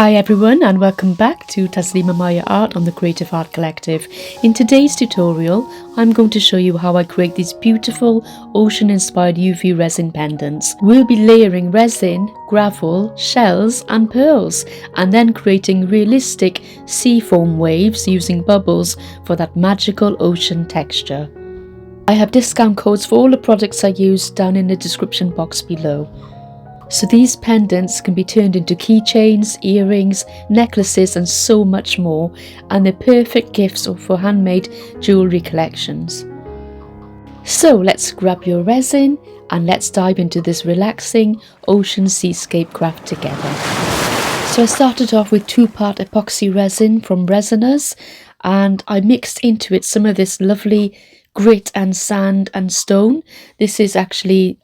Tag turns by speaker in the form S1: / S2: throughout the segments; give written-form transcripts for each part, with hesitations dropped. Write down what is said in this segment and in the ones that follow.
S1: Hi everyone and welcome back to Taslima Maya Art on the Creative Art Collective. In today's tutorial I'm going to show you how I create these beautiful ocean inspired UV resin pendants. We'll be layering resin, gravel, shells and pearls and then creating realistic sea foam waves using bubbles for that magical ocean texture. I have discount codes for all the products I use down in the description box below. So these pendants can be turned into keychains, earrings, necklaces and so much more, and they're perfect gifts for handmade jewellery collections. So let's grab your resin and let's dive into this relaxing ocean seascape craft together. So I started off with 2-part epoxy resin from Resiners and I mixed into it some of this lovely grit and sand and stone. This is actually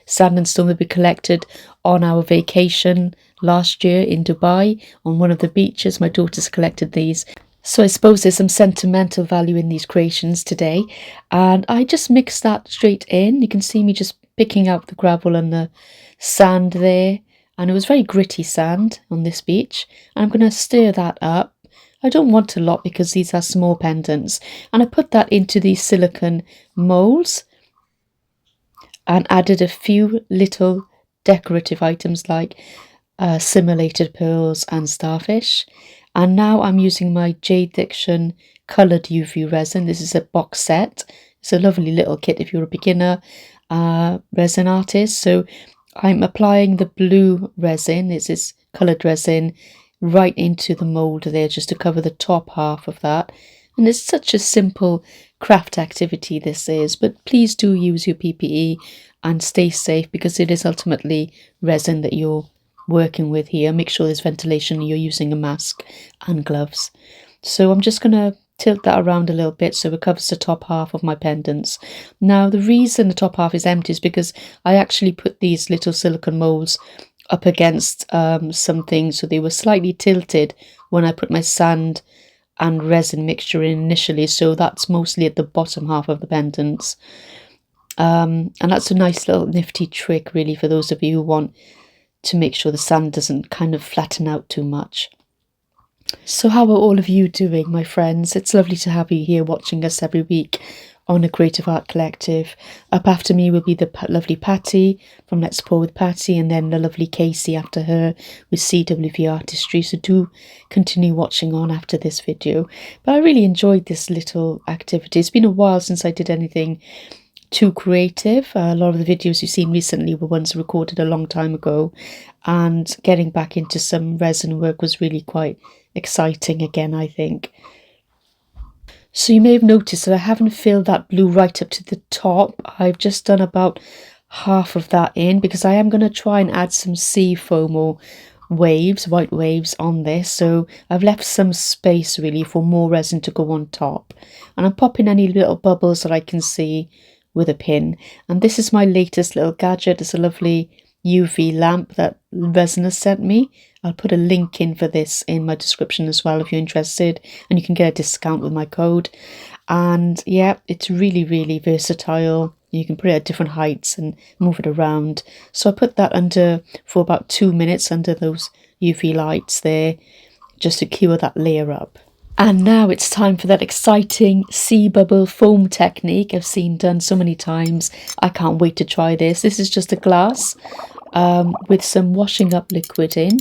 S1: sand and stone that we collected on our vacation last year in Dubai on one of the beaches. My daughters collected these, so I suppose there's some sentimental value in these creations today, and I just mixed that straight in. You can see me just picking out the gravel and the sand there, and it was very gritty sand on this beach, and I'm going to stir that up. I don't want a lot because these are small pendants, and I put that into these silicone moulds and added a few little decorative items like simulated pearls and starfish. And now I'm using my Jade Diction coloured UV resin. This is a box set. It's a lovely little kit if you're a beginner resin artist. So I'm applying the blue resin, it's this coloured resin, right into the mould there just to cover the top half of that. And it's such a simple craft activity this is, but please do use your PPE and stay safe because it is ultimately resin that you're working with here. Make sure there's ventilation, you're using a mask and gloves. So I'm just going to tilt that around a little bit so it covers the top half of my pendants. Now the reason the top half is empty is because I actually put these little silicone molds up against something, so they were slightly tilted when I put my sand and resin mixture in initially, so that's mostly at the bottom half of the pendants, and that's a nice little nifty trick really for those of you who want to make sure the sand doesn't kind of flatten out too much. So how are all of you doing, my friends? It's lovely to have you here watching us every week on a Creative Art Collective. Up after me will be the lovely Patty from Let's Pour with Patty, and then the lovely Casey after her with CWV Artistry. So do continue watching on after this video. But I really enjoyed this little activity. It's been a while since I did anything too creative. A lot of the videos you've seen recently were ones recorded a long time ago, and getting back into some resin work was really quite exciting again, I think. So you may have noticed that I haven't filled that blue right up to the top. I've just done about half of that in because I am going to try and add some sea foam or waves, white waves on this. So I've left some space really for more resin to go on top. And I'm popping any little bubbles that I can see with a pin. And this is my latest little gadget. It's a lovely UV lamp that Resin has sent me. I'll put a link in for this in my description as well if you're interested, and you can get a discount with my code. And yeah, it's really versatile. You can put it at different heights and move it around. So I put that under for about 2 minutes under those UV lights there just to cure that layer up. And now it's time for that exciting sea bubble foam technique I've seen done so many times. I can't wait to try this. This is just a glass with some washing up liquid in,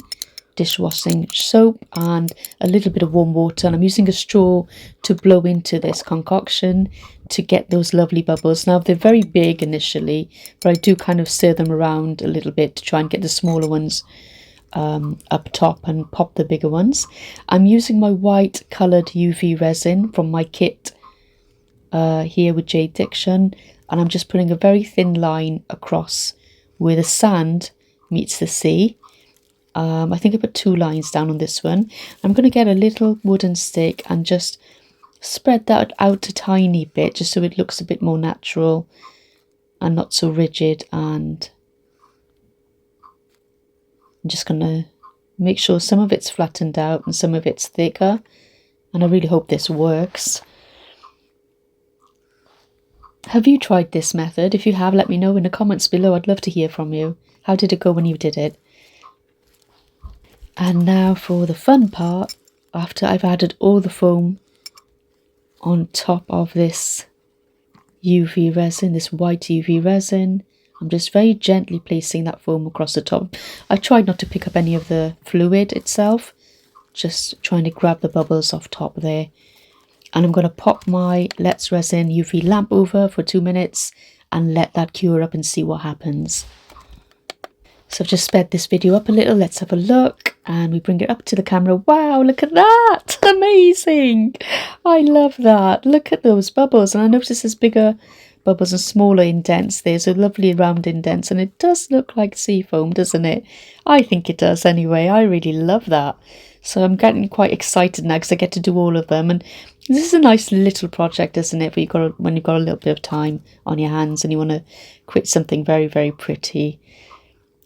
S1: dishwashing soap and a little bit of warm water, and I'm using a straw to blow into this concoction to get those lovely bubbles. Now they're very big initially, but I do kind of stir them around a little bit to try and get the smaller ones up top and pop the bigger ones. I'm using my white coloured UV resin from my kit here with Jade Diction, and I'm just putting a very thin line across where the sand meets the sea. I think I put 2 lines down on this one. I'm going to get a little wooden stick and just spread that out a tiny bit just so it looks a bit more natural and not so rigid, and I'm just going to make sure some of it's flattened out and some of it's thicker, and I really hope this works. Have you tried this method? If you have, let me know in the comments below. I'd love to hear from you. How did it go when you did it? And now for the fun part, after I've added all the foam on top of this UV resin, this white UV resin, I'm just very gently placing that foam across the top. I tried not to pick up any of the fluid itself, just trying to grab the bubbles off top there. And I'm going to pop my Let's Resin UV lamp over for 2 minutes and let that cure up and see what happens. So I've just sped this video up a little. Let's have a look. And we bring it up to the camera. Wow, look at that. Amazing. I love that. Look at those bubbles. And I notice there's bigger bubbles and smaller indents there. So lovely round indents. And it does look like sea foam, doesn't it? I think it does anyway. I really love that. So I'm getting quite excited now because I get to do all of them. And this is a nice little project, isn't it? When you've got a little bit of time on your hands and you want to create something very, very pretty.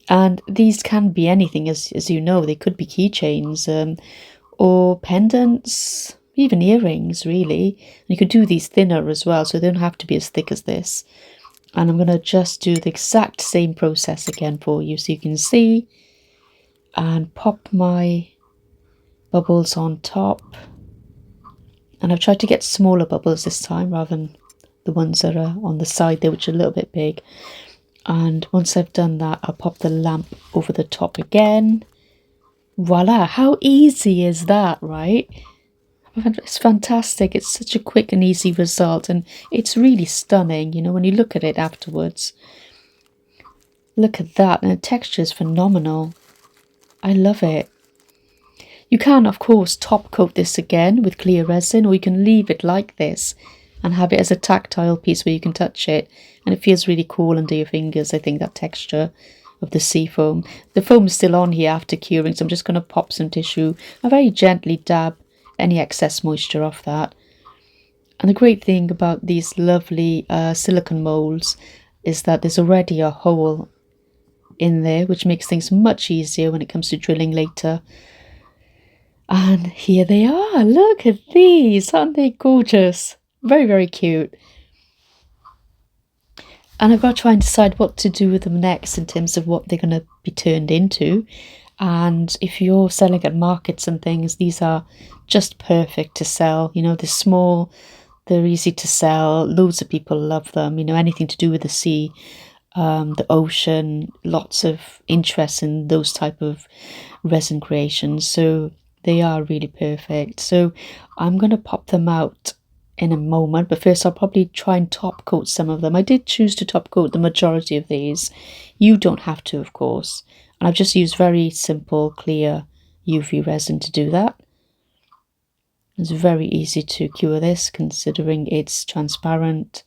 S1: And these can be anything, as you know. They could be keychains or pendants, even earrings, really. And you could do these thinner as well, so they don't have to be as thick as this. And I'm going to just do the exact same process again for you so you can see. And pop my bubbles on top. And I've tried to get smaller bubbles this time rather than the ones that are on the side there, which are a little bit big. And once I've done that, I'll pop the lamp over the top again. Voila, how easy is that, right? It's fantastic. It's such a quick and easy result, and it's really stunning, you know, when you look at it afterwards. Look at that, and the texture is phenomenal. I love it. You can, of course, top coat this again with clear resin, or you can leave it like this and have it as a tactile piece where you can touch it, and it feels really cool under your fingers. I think that texture of the sea foam. The foam is still on here after curing, so I'm just going to pop some tissue and very gently dab any excess moisture off that. And the great thing about these lovely silicone moulds is that there's already a hole in there, which makes things much easier when it comes to drilling later. And here they are. Look at these. Aren't they gorgeous? Very, very cute. And I've got to try and decide what to do with them next in terms of what they're going to be turned into. And if you're selling at markets and things, these are just perfect to sell. You know, they're small, they're easy to sell. Loads of people love them. You know, anything to do with the sea, the ocean, lots of interest in those type of resin creations. So they are really perfect. So I'm going to pop them out in a moment, but first I'll probably try and top coat some of them. I did choose to top coat the majority of these. You don't have to, of course. And I've just used very simple, clear UV resin to do that. It's very easy to cure this, considering it's transparent.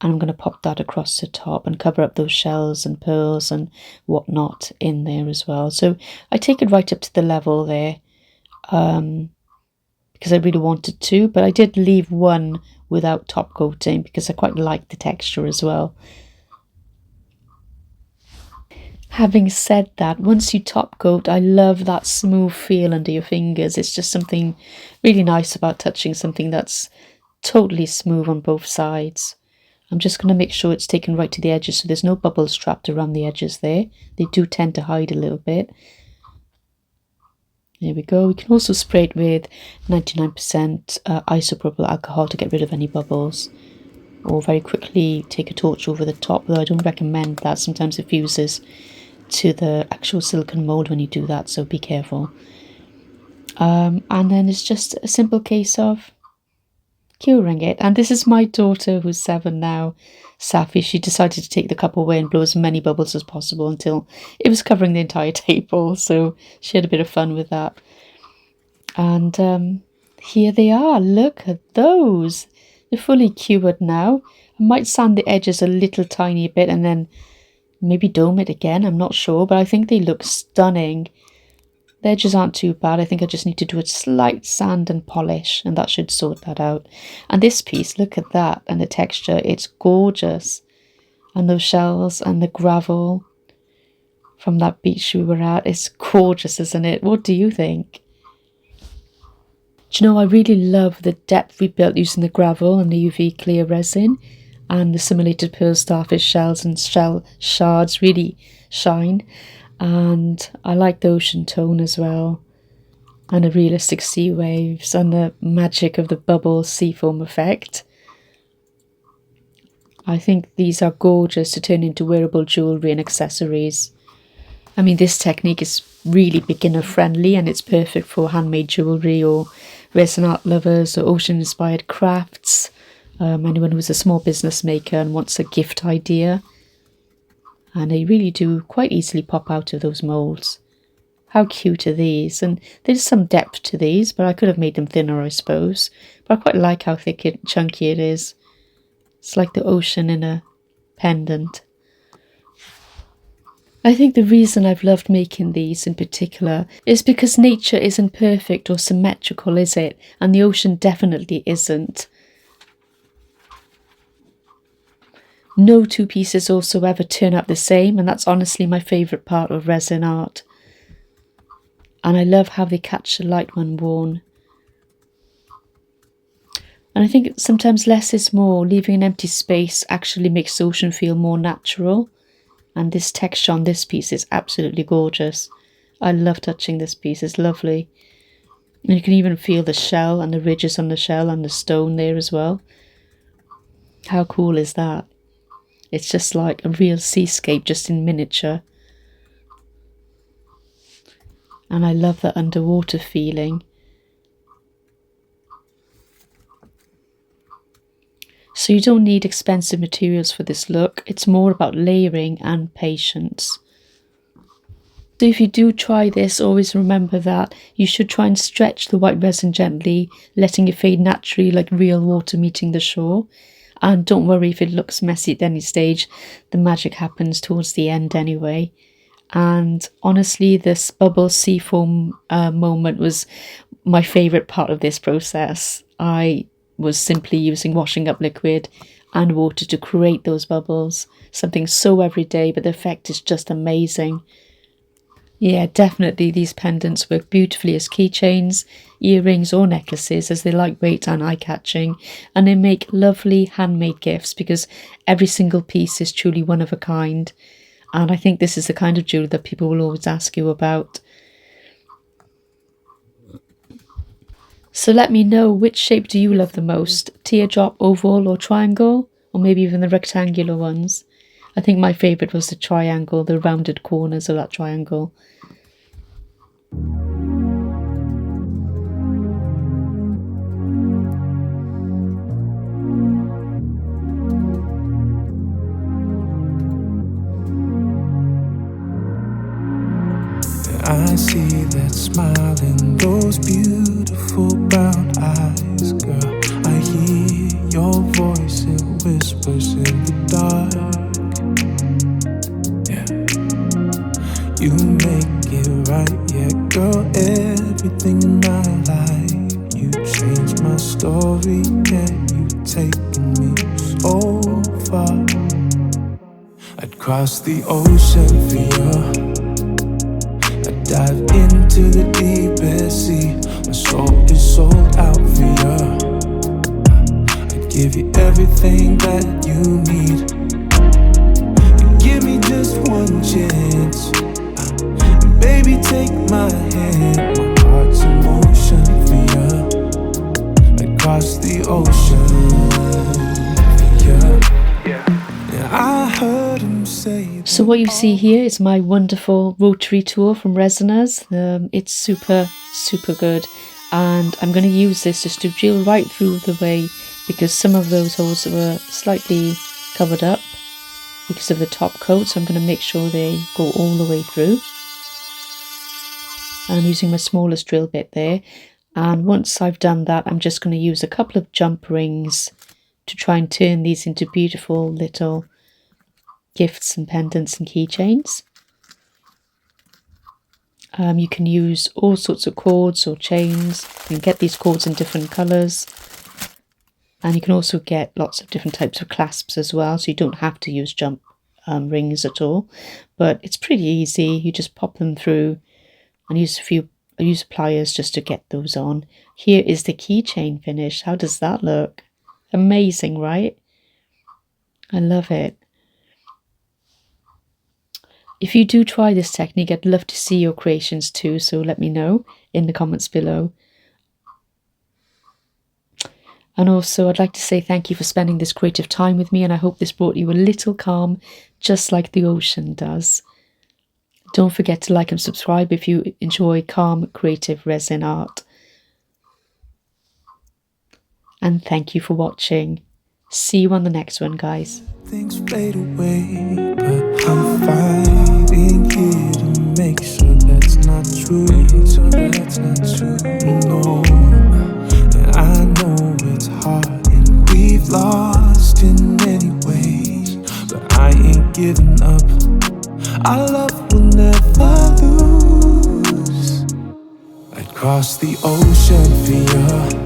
S1: And I'm going to pop that across the top and cover up those shells and pearls and whatnot in there as well. So I take it right up to the level there, because I really wanted to, but I did leave one without top coating because I quite like the texture as well. Having said that, once you top coat, I love that smooth feel under your fingers. It's just something really nice about touching something that's totally smooth on both sides. I'm just going to make sure it's taken right to the edges so there's no bubbles trapped around the edges there. They do tend to hide a little bit. There we go. We can also spray it with 99% isopropyl alcohol to get rid of any bubbles. Or very quickly take a torch over the top, though I don't recommend that. Sometimes it fuses to the actual silicone mould when you do that, so be careful. And then it's just a simple case of curing it. And this is my daughter, who's 7 now, Safi. She decided to take the cup away and blow as many bubbles as possible until it was covering the entire table, so she had a bit of fun with that. And here they are. Look at those. They're fully cured now. I might sand the edges a little tiny bit and then maybe dome it again. I'm not sure, but I think they look stunning. The edges aren't too bad. I think I just need to do a slight sand and polish, and that should sort that out. And this piece, look at that, and the texture, it's gorgeous. And those shells and the gravel from that beach we were at, it's gorgeous, isn't it? What do you think? Do you know, I really love the depth we built using the gravel and the UV clear resin, and the simulated pearl starfish shells and shell shards really shine. And I like the ocean tone as well, and the realistic sea waves and the magic of the bubble seafoam effect. I think these are gorgeous to turn into wearable jewellery and accessories. I mean, this technique is really beginner friendly and it's perfect for handmade jewellery or resin art lovers or ocean inspired crafts. Anyone who's a small business maker and wants a gift idea. And they really do quite easily pop out of those moulds. How cute are these? And there's some depth to these, but I could have made them thinner, I suppose. But I quite like how thick and chunky it is. It's like the ocean in a pendant. I think the reason I've loved making these in particular is because nature isn't perfect or symmetrical, is it? And the ocean definitely isn't. No two pieces also ever turn out the same, and that's honestly my favourite part of resin art. And I love how they catch the light when worn. And I think sometimes less is more. Leaving an empty space actually makes the ocean feel more natural. And this texture on this piece is absolutely gorgeous. I love touching this piece, it's lovely. And you can even feel the shell and the ridges on the shell and the stone there as well. How cool is that? It's just like a real seascape, just in miniature. And I love that underwater feeling. So you don't need expensive materials for this look. It's more about layering and patience. So if you do try this, always remember that you should try and stretch the white resin gently, letting it fade naturally like real water meeting the shore. And don't worry if it looks messy at any stage, the magic happens towards the end anyway. And honestly, this bubble seafoam moment was my favourite part of this process. I was simply using washing up liquid and water to create those bubbles. Something so everyday, but the effect is just amazing. Yeah, definitely these pendants work beautifully as keychains, earrings or necklaces, as they're lightweight and eye-catching, and they make lovely handmade gifts because every single piece is truly one of a kind. And I think this is the kind of jewellery that people will always ask you about. So let me know, which shape do you love the most? Teardrop, oval or triangle? Or maybe even the rectangular ones? I think my favourite was the triangle, the rounded corners of that triangle.
S2: I see that smile in those beautiful brown eyes, girl. I hear your voice, it whispers in the dark. Yeah, you make it right, yeah, girl. Everything in my life, you changed my story, yeah. You've taken me so far. I'd cross the ocean for you. Dive into the deepest sea. My soul is sold out for you. I'd give you everything that you need. You give me just one chance. Baby, take my hand. My heart's in motion for you. I'd cross the ocean for you. Yeah, I heard him say.
S1: So what you see here is my wonderful rotary tool from Resiners. It's super good, and I'm going to use this just to drill right through the way, because some of those holes were slightly covered up because of the top coat, so I'm going to make sure they go all the way through. And I'm using my smallest drill bit there, and once I've done that, I'm just going to use a couple of jump rings to try and turn these into beautiful little gifts and pendants and keychains. You can use all sorts of cords or chains. You can get these cords in different colours, and you can also get lots of different types of clasps as well, so you don't have to use jump rings at all, but it's pretty easy. You just pop them through and I use pliers just to get those on. Here is the keychain finish. How does that look? Amazing, right? I love it. If you do try this technique, I'd love to see your creations too, so let me know in the comments below. And also, I'd like to say thank you for spending this creative time with me, and I hope this brought you a little calm, just like the ocean does. Don't forget to like and subscribe if you enjoy calm, creative resin art. And thank you for watching. See you on the next one, guys.
S2: Things fade away, but I'm fighting here to make sure that's not true. No, and I know it's hard and we've lost in many ways, but I ain't giving up. Our love will never lose. I'd cross the ocean for you.